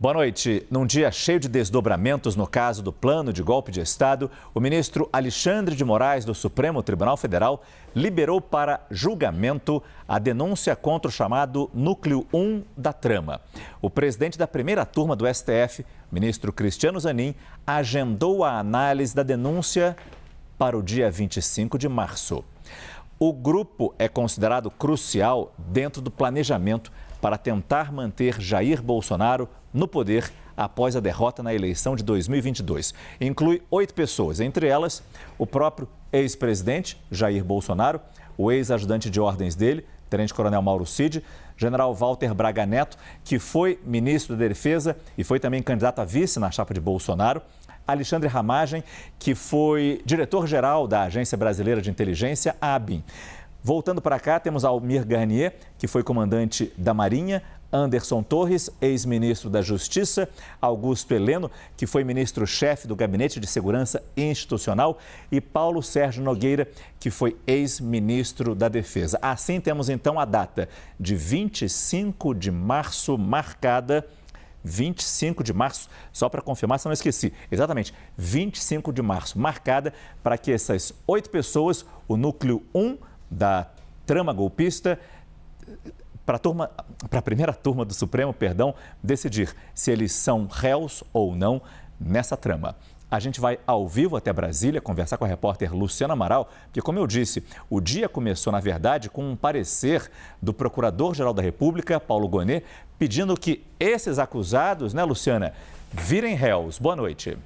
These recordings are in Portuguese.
Boa noite. Num dia cheio de desdobramentos no caso do plano de golpe de Estado, o ministro Alexandre de Moraes, do Supremo Tribunal Federal, liberou para julgamento a denúncia contra o chamado Núcleo 1 da trama. O presidente da primeira turma do STF, ministro Cristiano Zanin, agendou a análise da denúncia para o dia 25 de março. O grupo é considerado crucial dentro do planejamento para tentar manter Jair Bolsonaro no poder após a derrota na eleição de 2022. Inclui 8 pessoas, entre elas o próprio ex-presidente Jair Bolsonaro, o ex-ajudante de ordens dele, tenente-coronel Mauro Cid, general Walter Braga Neto, que foi ministro da Defesa e foi também candidato a vice na chapa de Bolsonaro, Alexandre Ramagem, que foi diretor-geral da Agência Brasileira de Inteligência, a ABIN. Voltando para cá, temos Almir Garnier, que foi comandante da Marinha, Anderson Torres, ex-ministro da Justiça, Augusto Heleno, que foi ministro-chefe do Gabinete de Segurança Institucional, e Paulo Sérgio Nogueira, que foi ex-ministro da Defesa. Assim, temos então a data de 25 de março marcada. 25 de março, só para confirmar, se não esqueci, exatamente, 25 de março, marcada para que essas 8 pessoas, o núcleo 1 da trama golpista, para a primeira turma do Supremo, decidir se eles são réus ou não nessa trama. A gente vai ao vivo até Brasília conversar com a repórter Luciana Amaral, porque, como eu disse, o dia começou, na verdade, com um parecer do Procurador-Geral da República, Paulo Gonet, pedindo que esses acusados, né, Luciana, virem réus. Boa noite.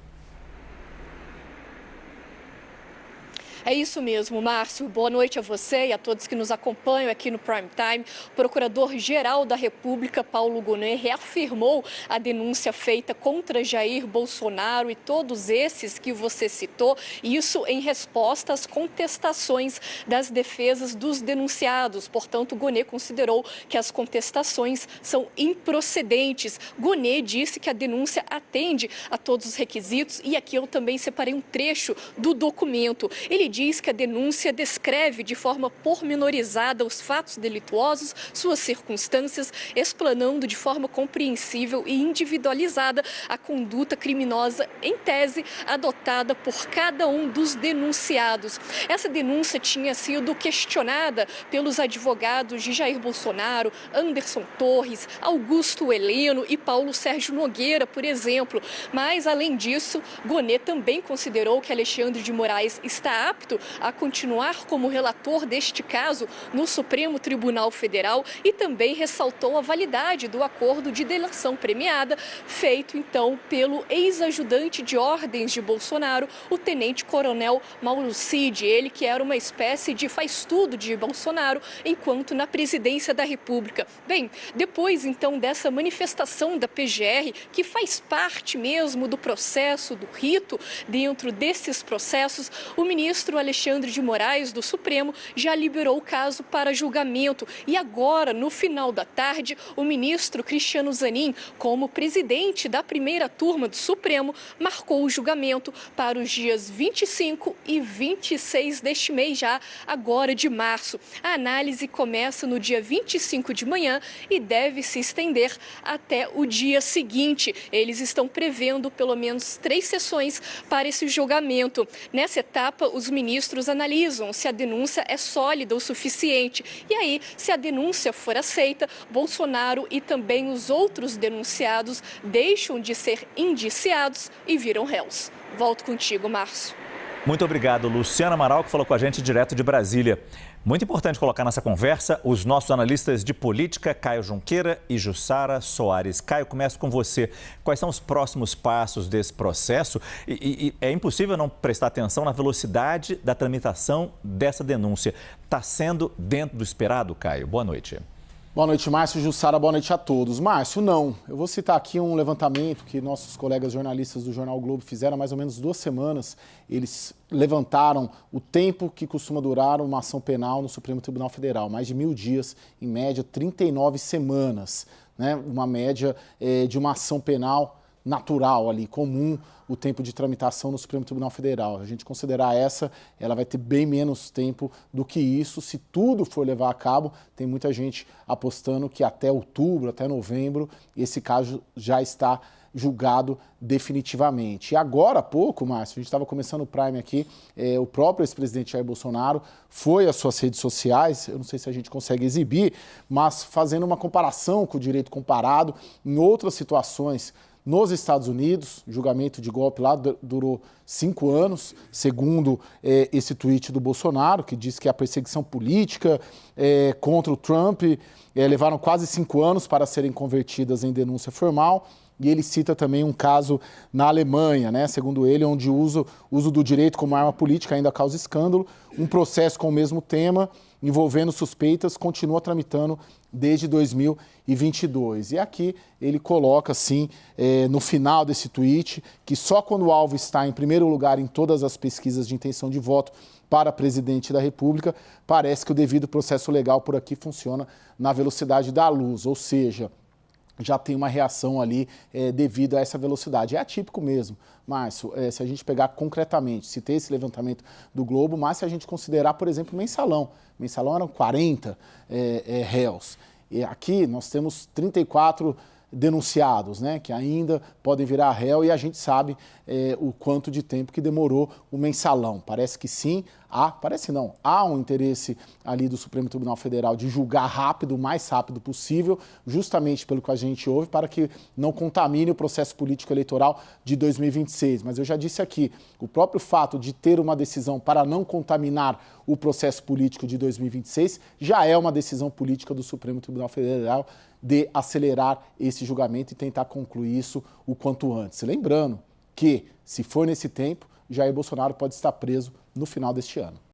É isso mesmo, Márcio. Boa noite a você e a todos que nos acompanham aqui no Prime Time. O Procurador-Geral da República, Paulo Gonet, reafirmou a denúncia feita contra Jair Bolsonaro e todos esses que você citou, isso em resposta às contestações das defesas dos denunciados. Portanto, Gonet considerou que as contestações são improcedentes. Gonet disse que a denúncia atende a todos os requisitos e aqui eu também separei um trecho do documento. Ele diz que a denúncia descreve de forma pormenorizada os fatos delituosos, suas circunstâncias, explanando de forma compreensível e individualizada a conduta criminosa, em tese, adotada por cada um dos denunciados. Essa denúncia tinha sido questionada pelos advogados de Jair Bolsonaro, Anderson Torres, Augusto Heleno e Paulo Sérgio Nogueira, por exemplo. Mas, além disso, Gonet também considerou que Alexandre de Moraes está apto a continuar como relator deste caso no Supremo Tribunal Federal e também ressaltou a validade do acordo de delação premiada feito, então, pelo ex-ajudante de ordens de Bolsonaro, o tenente-coronel Mauro Cid, ele que era uma espécie de faz-tudo de Bolsonaro enquanto na presidência da República. Bem, depois, então, dessa manifestação da PGR, que faz parte mesmo do processo, do rito dentro desses processos, o ministro Alexandre de Moraes, do Supremo, já liberou o caso para julgamento. E agora, no final da tarde, o ministro Cristiano Zanin, como presidente da primeira turma do Supremo, marcou o julgamento para os dias 25 e 26 deste mês, já agora de março. A análise começa no dia 25 de manhã e deve se estender até o dia seguinte. Eles estão prevendo pelo menos 3 sessões para esse julgamento. Nessa etapa, os ministros analisam se a denúncia é sólida o suficiente. E aí, se a denúncia for aceita, Bolsonaro e também os outros denunciados deixam de ser indiciados e viram réus. Volto contigo, Márcio. Muito obrigado, Luciana Amaral, que falou com a gente direto de Brasília. Muito importante colocar nessa conversa os nossos analistas de política, Caio Junqueira e Jussara Soares. Caio, começo com você. Quais são os próximos passos desse processo? E é impossível não prestar atenção na velocidade da tramitação dessa denúncia. Está sendo dentro do esperado, Caio? Boa noite. Boa noite, Márcio. Jussara, boa noite a todos. Márcio, não. Eu vou citar aqui um levantamento que nossos colegas jornalistas do Jornal Globo fizeram há mais ou menos 2 semanas. Eles levantaram o tempo que costuma durar uma ação penal no Supremo Tribunal Federal. Mais de 1.000 dias, em média 39 semanas. Né? Uma média de uma ação penal natural ali, comum, o tempo de tramitação no Supremo Tribunal Federal. A gente considerar ela vai ter bem menos tempo do que isso. Se tudo for levar a cabo, tem muita gente apostando que até outubro, até novembro, esse caso já está julgado definitivamente. E agora há pouco, Márcio, a gente estava começando o Prime aqui, o próprio ex-presidente Jair Bolsonaro foi às suas redes sociais, eu não sei se a gente consegue exibir, mas fazendo uma comparação com o direito comparado em outras situações. Nos Estados Unidos, o julgamento de golpe lá durou 5 anos, segundo esse tweet do Bolsonaro, que diz que a perseguição política contra o Trump levaram quase 5 anos para serem convertidas em denúncia formal. E ele cita também um caso na Alemanha, né, segundo ele, onde o uso do direito como arma política ainda causa escândalo. Um processo com o mesmo tema, envolvendo suspeitas, continua tramitando desde 2022. E aqui ele coloca, assim, no final desse tweet, que só quando o alvo está em primeiro lugar em todas as pesquisas de intenção de voto para presidente da República, parece que o devido processo legal por aqui funciona na velocidade da luz, ou seja, já tem uma reação ali devido a essa velocidade. É atípico mesmo, Márcio, se a gente pegar concretamente, se tem esse levantamento do Globo, mas se a gente considerar, por exemplo, mensalão eram 40 réus. E aqui nós temos 34 denunciados, né, que ainda podem virar réu, e a gente sabe o quanto de tempo que demorou o mensalão. Parece que sim, há um interesse ali do Supremo Tribunal Federal de julgar rápido, o mais rápido possível, justamente pelo que a gente ouve, para que não contamine o processo político eleitoral de 2026. Mas eu já disse aqui, o próprio fato de ter uma decisão para não contaminar o processo político de 2026 já é uma decisão política do Supremo Tribunal Federal de acelerar esse julgamento e tentar concluir isso o quanto antes. Lembrando que, se for nesse tempo, Jair Bolsonaro pode estar preso no final deste ano.